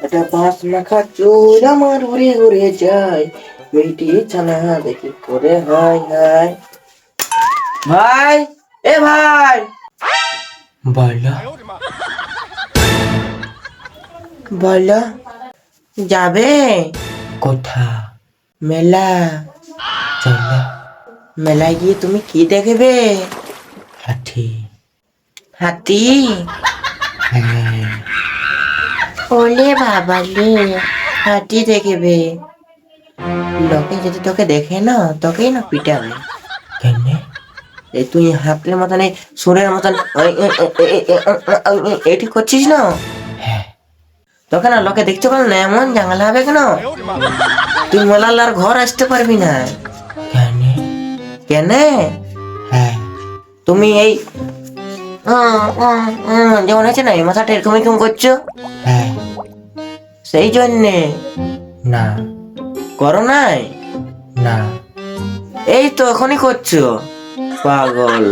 এটা পাঁচ মাখা চুল আমার উড়ে উড়ে যায়, মিটি ছানা দেখি করে হাই হাই। ভাই, এ ভাই, বলো বলো, যাবে কোথা? মেলা। চলো। মেলায় গিয়ে তুমি কি দেখবে? হাতি। হাতি? হ্যাঁ। ওলে বাবা লে, হাতি দেখবে? লোকে যদি তোকে দেখে না, তোকেই না পিটাবে। কেনে? এই তুই হাতির মতন, এই সুরের মতন এটি করছিস না? হ্যাঁ। তোকে না লোকে দেখতে পারো না, এমন জাঙ্গালা হবে কেন? তুই মোলালার ঘর আসতে পারবি না। কেনে? কেনে? হ্যাঁ। তুমি এই যেমন হয়েছে না, এই মাথাটা এরকম এরকম করছো। হ্যাঁ। সেই জন্যে। না। করো নাই? না। এই তো এখনই করছো, পাগল।